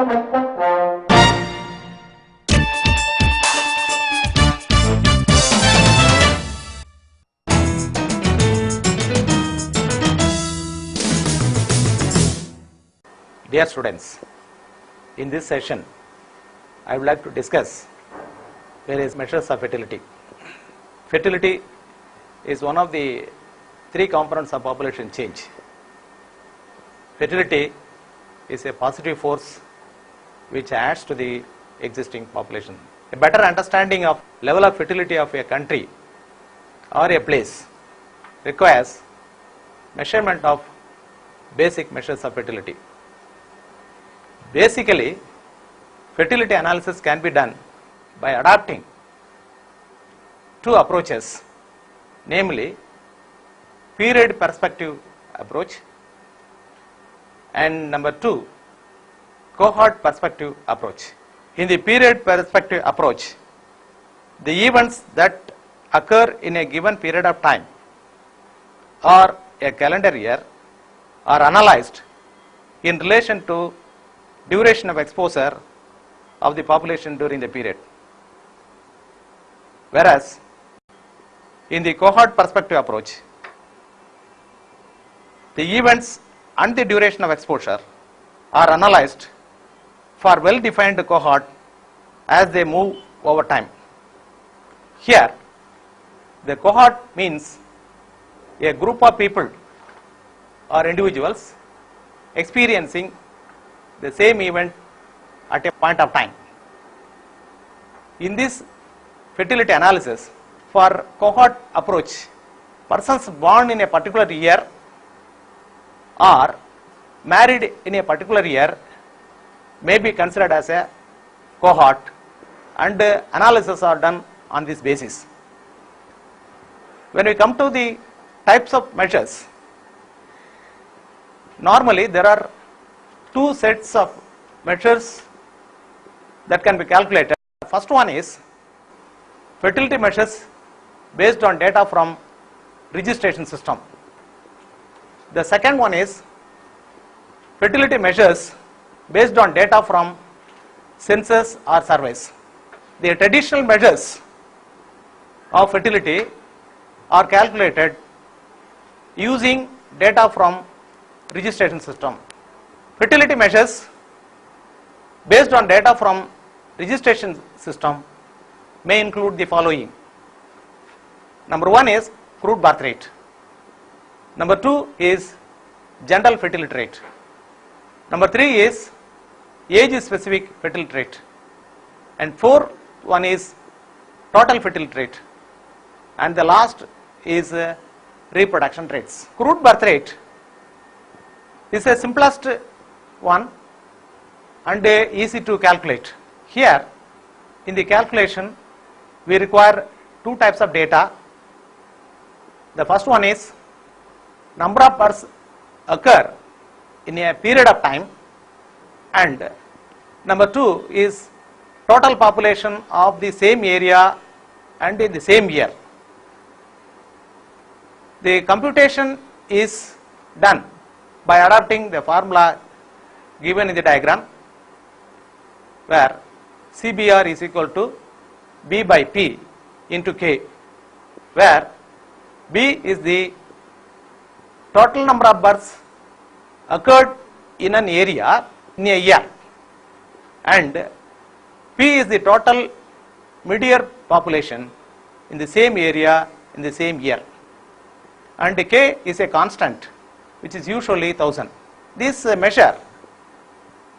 Dear students, in this session I would like to discuss various measures of fertility. Fertility is one of the three components of population change. Fertility is a positive force which adds to the existing population. A better understanding of level of fertility of a country or a place requires measurement of basic measures of fertility. Basically, fertility analysis can be done by adopting two approaches, namely period perspective approach and number two, cohort perspective approach. In the period perspective approach, the events that occur in a given period of time or a calendar year are analyzed in relation to duration of exposure of the population during the period. Whereas in the cohort perspective approach, the events and the duration of exposure are analyzed for well-defined cohort as they move over time. Here, the cohort means a group of people or individuals experiencing the same event at a point of time. In this fertility analysis, for cohort approach, persons born in a particular year or married in a particular year may be considered as a cohort, and analysis are done on this basis. When we come to the types of measures, normally there are two sets of measures that can be calculated. First one is fertility measures based on data from registration system. The second one is fertility measures based on data from census or surveys. The traditional measures of fertility are calculated using data from registration system. Fertility measures based on data from registration system may include the following. Number one is crude birth rate. Number two is general fertility rate. Number three is age specific fertility rate. And fourth one is total fertility rate. And the last is reproduction rates. Crude birth rate is the simplest one and easy to calculate. Here in the calculation we require two types of data. The first one is number of births occur in a period of time, and number two is total population of the same area and in the same year. The computation is done by adopting the formula given in the diagram, where CBR is equal to B by P into K, where B is the total number of births occurred in an area in a year, and P is the total mid-year population in the same area in the same year, and K is a constant which is usually 1000. This measure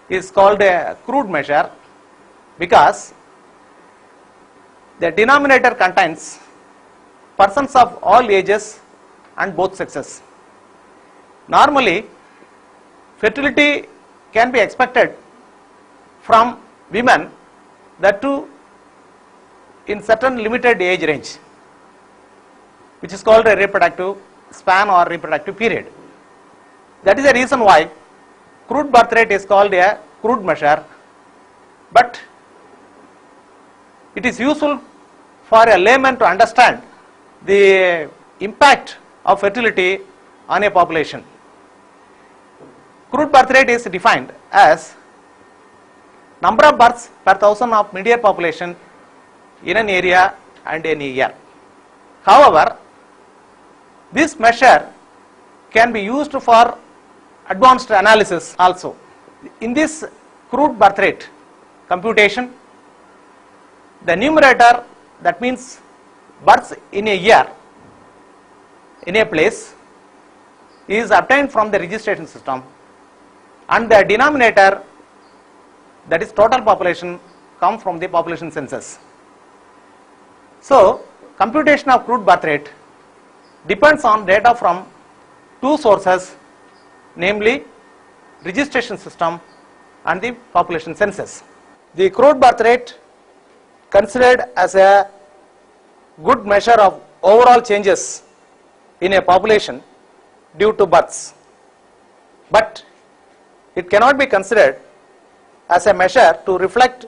is called a crude measure because the denominator contains persons of all ages and both sexes. Normally, fertility can be expected from women, that too in certain limited age range, which is called a reproductive span or reproductive period. That is the reason why crude birth rate is called a crude measure, but it is useful for a layman to understand the impact of fertility on a population. Crude birth rate is defined as number of births per thousand of mid-year population in an area and in a year. However, this measure can be used for advanced analysis also. In this crude birth rate computation, the numerator, that means births in a year in a place, is obtained from the registration system, and the denominator, that is total population, comes from the population census. So, computation of crude birth rate depends on data from two sources, namely registration system and the population census. The crude birth rate considered as a good measure of overall changes in a population due to births, but it cannot be considered as a measure to reflect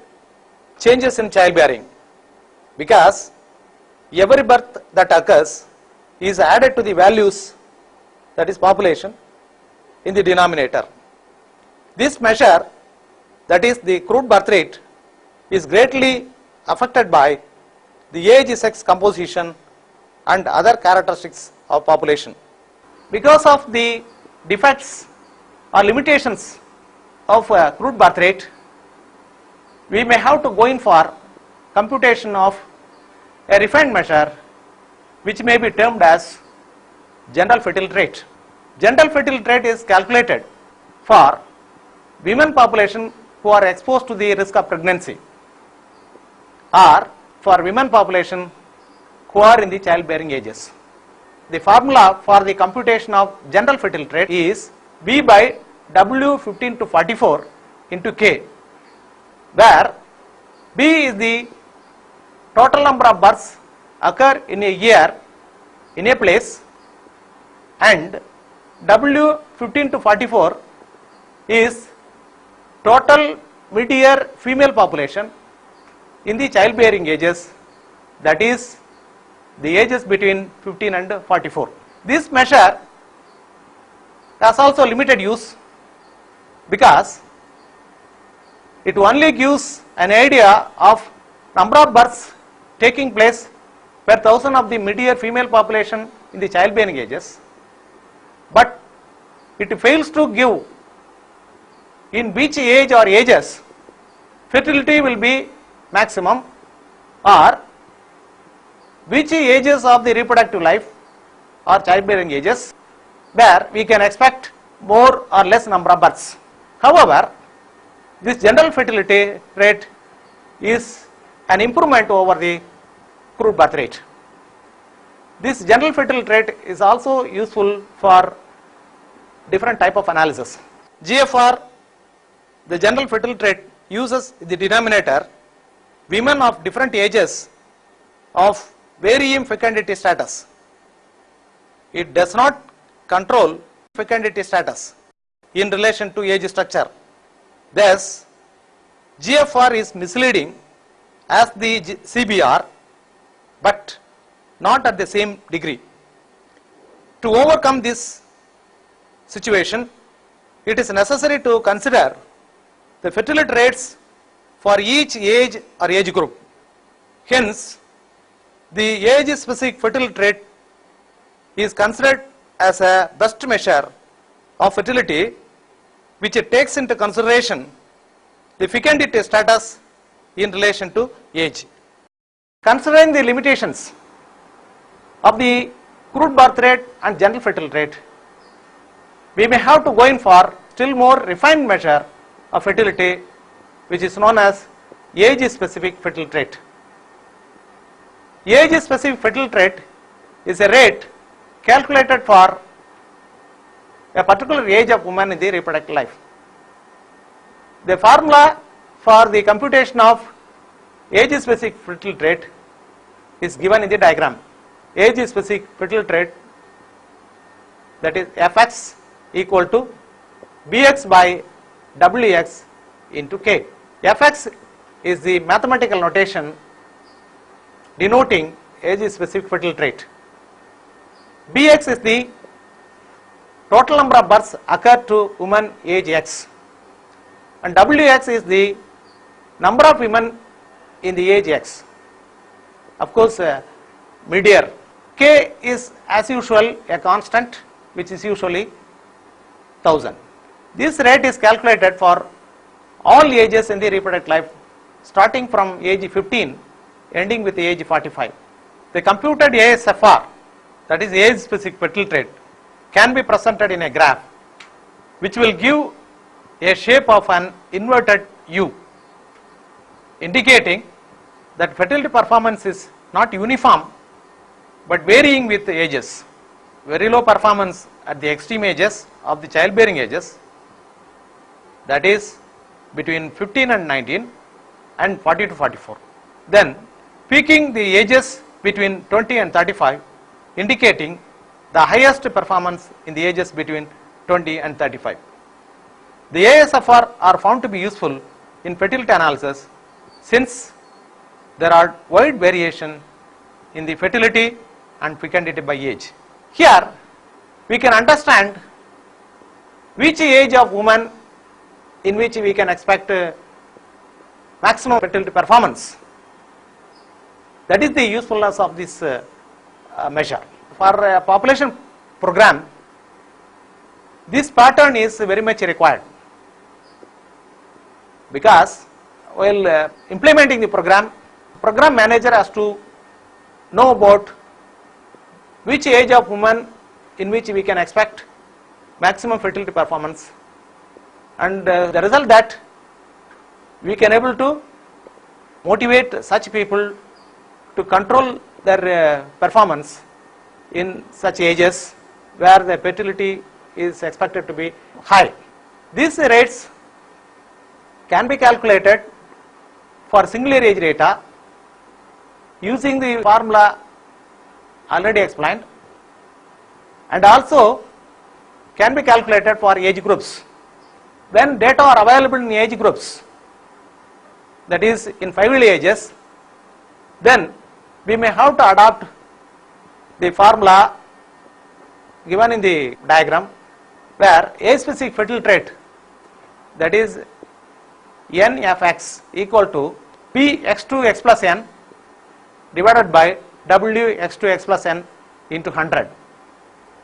changes in childbearing, because every birth that occurs is added to the values, that is population, in the denominator. This measure, that is the crude birth rate, is greatly affected by the age, sex composition and other characteristics of population. Because of the defects or limitations of crude birth rate, we may have to go in for computation of a refined measure which may be termed as general fertility rate. General fertility rate is calculated for women population who are exposed to the risk of pregnancy, or for women population who are in the childbearing ages. The formula for the computation of general fertility rate is B by W 15 to 44 into K, where B is the total number of births occur in a year in a place, and W 15 to 44 is total mid-year female population in the childbearing ages, that is the ages between 15 and 44. This measure has also limited use because it only gives an idea of number of births taking place per thousand of the mid-year female population in the childbearing ages, but it fails to give in which age or ages fertility will be maximum, or which ages of the reproductive life or childbearing ages where we can expect more or less number of births. However, this general fertility rate is an improvement over the crude birth rate. This general fertility rate is also useful for different type of analysis. GFR, the general fertility rate, uses the denominator women of different ages of varying fecundity status. It does not control fecundity status in relation to age structure. Thus, GFR is misleading as the CBR, but not at the same degree. To overcome this situation, it is necessary to consider the fertility rates for each age or age group. Hence, the age specific fertility rate is considered as a best measure of fertility, which takes into consideration the fecundity status in relation to age. Considering the limitations of the crude birth rate and general fertility rate, we may have to go in for still more refined measure of fertility, which is known as age specific fertility rate. Age specific fertility rate is a rate calculated for a particular age of woman in the reproductive life. The formula for the computation of age specific fertility rate is given in the diagram. Age specific fertility rate, that is Fx equal to Bx by Wx into K. Fx is the mathematical notation denoting age specific fertility rate. Bx is the total number of births occurred to woman age X, and Wx is the number of women in the age X. Of course, mid-year. K is as usual a constant which is usually 1000. This rate is calculated for all ages in the reproductive life starting from age 15 ending with age 45. The computed ASFR, that is age specific fertility rate, can be presented in a graph which will give a shape of an inverted U, indicating that fertility performance is not uniform but varying with ages. Very low performance at the extreme ages of the childbearing ages, that is between 15 and 19 and 40 to 44. Then peaking the ages between 20 and 35, indicating the highest performance in the ages between 20 and 35. The ASFR are found to be useful in fertility analysis since there are wide variation in the fertility and fecundity by age. Here we can understand which age of woman in which we can expect maximum fertility performance. That is the usefulness of this measure. For a population program, this pattern is very much required, because while implementing the program manager has to know about which age of woman in which we can expect maximum fertility performance, and the result that we can able to motivate such people to control their performance in such ages where the fertility is expected to be high. These rates can be calculated for singular age data using the formula already explained, and also can be calculated for age groups. When data are available in age groups, that is in 5 yearly ages, then we may have to adopt the formula given in the diagram, where age specific fertility rate, that is NFX, equal to Px2x plus n divided by Wx2x plus n into 100,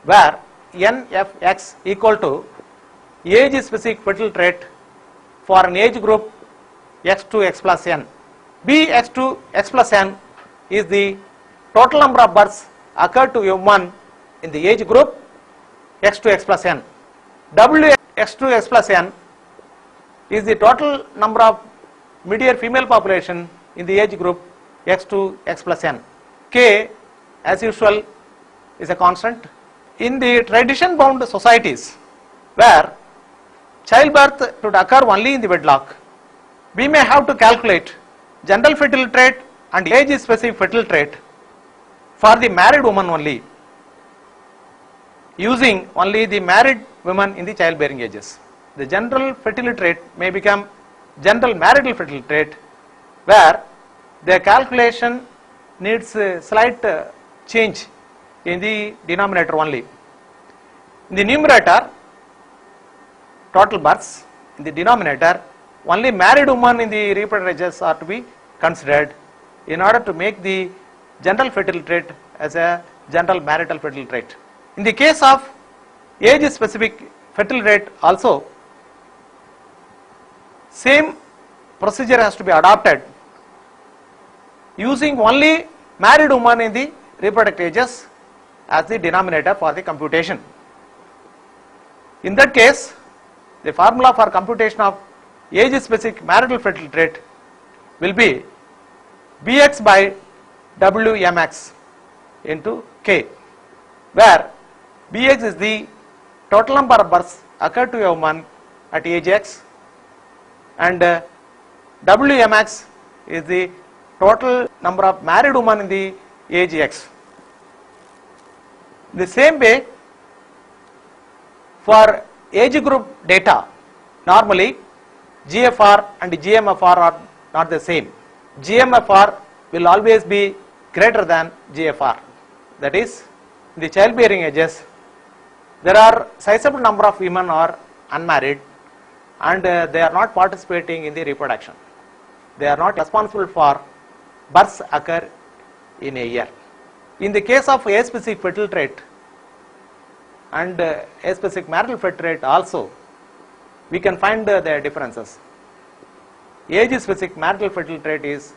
where NFX equal to age specific fertility rate for an age group x2x plus n. Bx2x plus n is the total number of births occurred to a woman in the age group x2x plus n. Wx2x plus n is the total number of mid-year female population in the age group x2x plus n. K, as usual, is a constant. In the tradition bound societies where childbirth should occur only in the wedlock, we may have to calculate general fertility rate and age specific fertility rate for the married woman only, using only the married women in the childbearing ages. The general fertility rate may become general marital fertility rate, where the calculation needs a slight change in the denominator only. In the numerator, total births; in the denominator, only married women in the reproductive ages are to be considered in order to make the general fertility rate as a general marital fertility rate. In the case of age specific fertility rate also, same procedure has to be adopted, using only married women in the reproductive ages as the denominator for the computation. In that case, the formula for computation of age specific marital fertility rate will be Bx by Wmx into K, where Bx is the total number of births occurred to a woman at age X, and Wmx is the total number of married women in the age X. The same way, for age group data, normally GFR and GMFR are not the same. GMFR will always be greater than GFR. That is, in the childbearing ages, there are sizable number of women are unmarried and they are not participating in the reproduction. They are not responsible for births occur in a year. In the case of age-specific fertility rate and age-specific marital fertility rate also, we can find the differences. Age-specific marital fertility rate is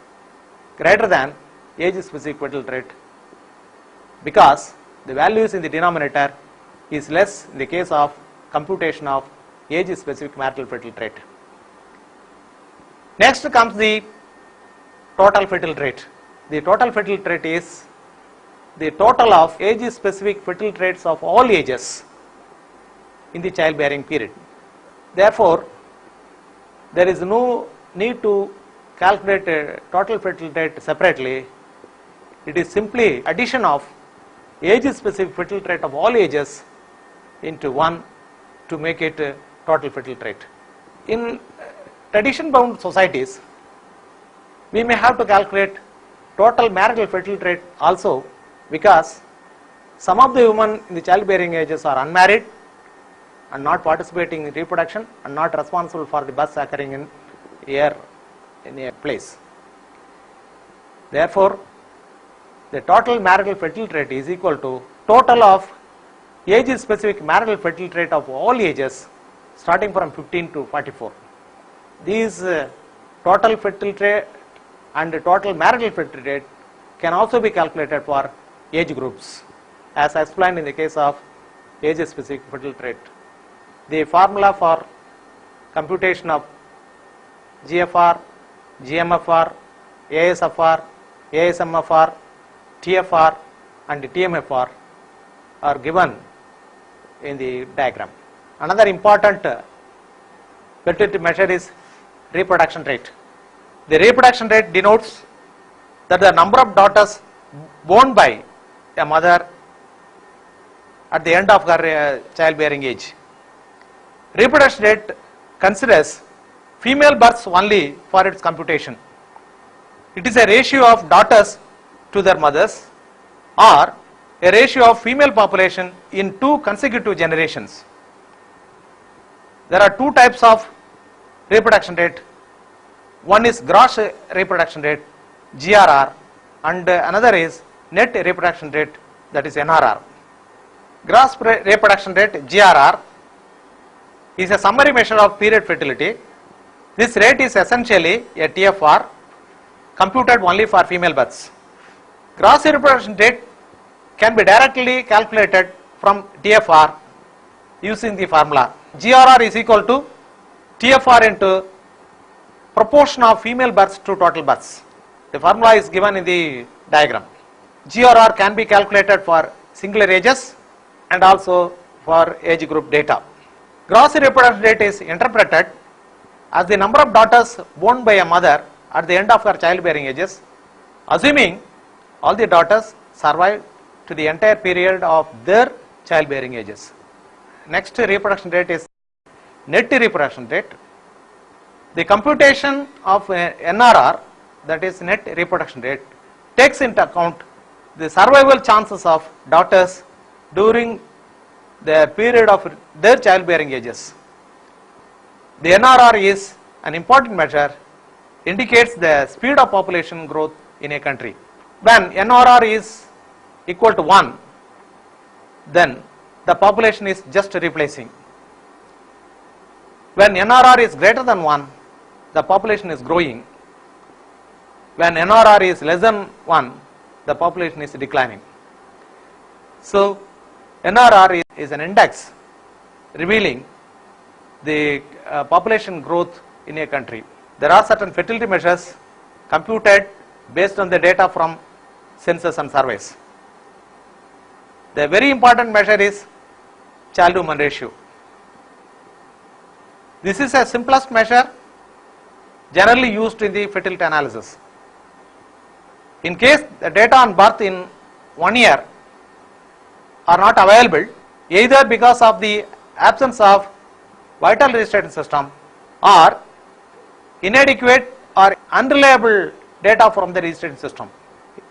greater than age-specific fertility rate because the values in the denominator is less in the case of computation of age-specific marital fertility rate. Next comes the total fertility rate. The total fertility rate is the total of age-specific fertility rates of all ages in the childbearing period. Therefore, there is no need to calculate a total fertility rate separately. It is simply addition of age-specific fertility rate of all ages into 1 to make it a total fertility rate. In tradition-bound societies, we may have to calculate total marital fertility rate also, because some of the women in the childbearing ages are unmarried and not participating in reproduction and not responsible for the births occurring in a place. Therefore, the total marital fertility rate is equal to total of age-specific marital fertility rate of all ages starting from 15 to 44. These total fertility rate and total marital fertility rate can also be calculated for age groups, as explained in the case of age-specific fertility rate. The formula for computation of GFR, GMFR, ASFR, ASMFR, TFR and TMFR are given in the diagram. Another important fertility measure is reproduction rate. The reproduction rate denotes that the number of daughters born by a mother at the end of her childbearing age. Reproduction rate considers female births only for its computation. It is a ratio of daughters to their mothers or a ratio of female population in 2 consecutive generations. There are 2 types of reproduction rate. One is gross reproduction rate, GRR, and another is net reproduction rate, that is NRR. Gross reproduction rate, GRR, is a summary measure of period fertility. This rate is essentially a TFR computed only for female births. Gross reproduction rate can be directly calculated from TFR using the formula. GRR is equal to TFR into proportion of female births to total births. The formula is given in the diagram. GRR can be calculated for singular ages and also for age group data. Gross reproduction rate is interpreted as the number of daughters born by a mother at the end of her childbearing ages, assuming all the daughters survive to the entire period of their childbearing ages. Next reproduction rate is net reproduction rate. The computation of NRR, that is net reproduction rate, takes into account the survival chances of daughters during the period of their childbearing ages. The NRR is an important measure, indicates the speed of population growth in a country. When NRR is equal to 1, then the population is just replacing. When NRR is greater than 1, the population is growing. When NRR is less than 1, the population is declining. So, NRR is an index revealing the population growth in a country. There are certain fertility measures computed based on the data from census and surveys. The very important measure is child-woman ratio. This is a simplest measure generally used in the fertility analysis. In case the data on birth in 1 year are not available, either because of the absence of vital registration system or inadequate or unreliable data from the registration system,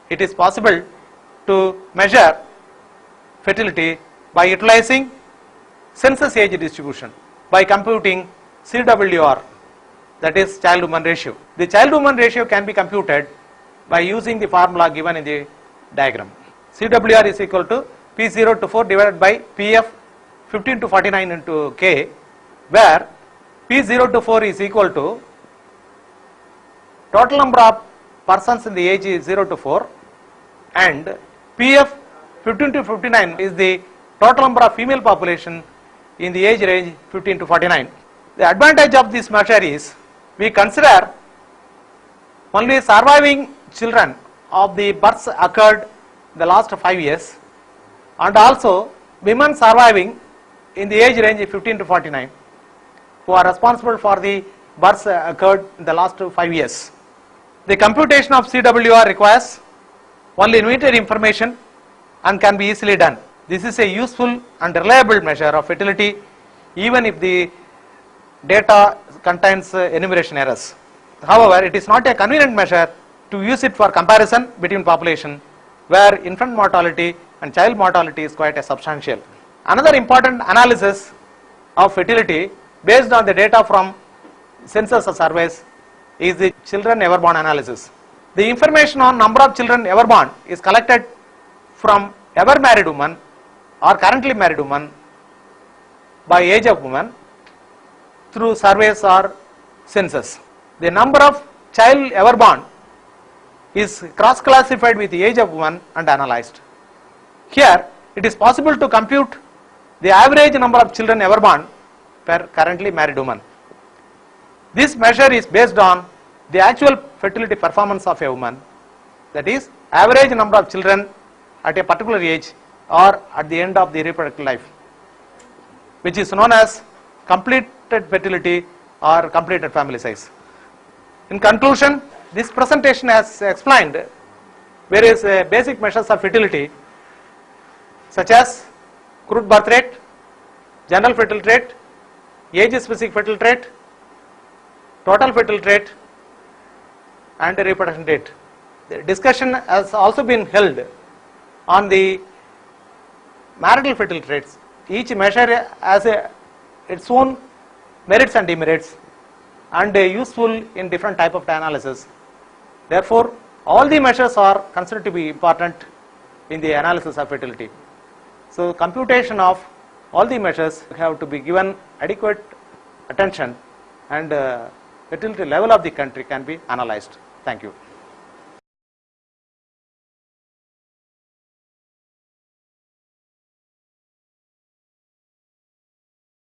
it is possible to measure fertility by utilizing census age distribution by computing CWR. that is child-woman ratio. The child-woman ratio can be computed by using the formula given in the diagram. CWR is equal to P0 to 4 divided by PF 15 to 49 into K, where P0 to 4 is equal to total number of persons in the age is 0 to 4, and PF 15 to 59 is the total number of female population in the age range 15 to 49. The advantage of this measure is we consider only surviving children of the births occurred in the last 5 years, and also women surviving in the age range 15 to 49 who are responsible for the births occurred in the last 5 years. The computation of CWR requires only limited information and can be easily done. This is a useful and reliable measure of fertility even if the data contains enumeration errors. However, it is not a convenient measure to use it for comparison between population where infant mortality and child mortality is quite a substantial. Another important analysis of fertility based on the data from census surveys is the children ever born analysis. The information on number of children ever born is collected from ever married women or currently married women by age of woman through surveys or census. The number of child ever born is cross classified with the age of woman and analyzed. Here it is possible to compute the average number of children ever born per currently married woman. This measure is based on the actual fertility performance of a woman, that is average number of children at a particular age or at the end of the reproductive life, which is known as completed fertility or completed family size. In conclusion, this presentation has explained various basic measures of fertility such as crude birth rate, general fertility rate, age specific fertility rate, total fertility rate, and reproduction rate. The discussion has also been held on the marital fertility rates. Each measure has its own merits and demerits and useful in different type of analysis. Therefore, all the measures are considered to be important in the analysis of fertility. So, computation of all the measures have to be given adequate attention, and fertility level of the country can be analyzed. Thank you.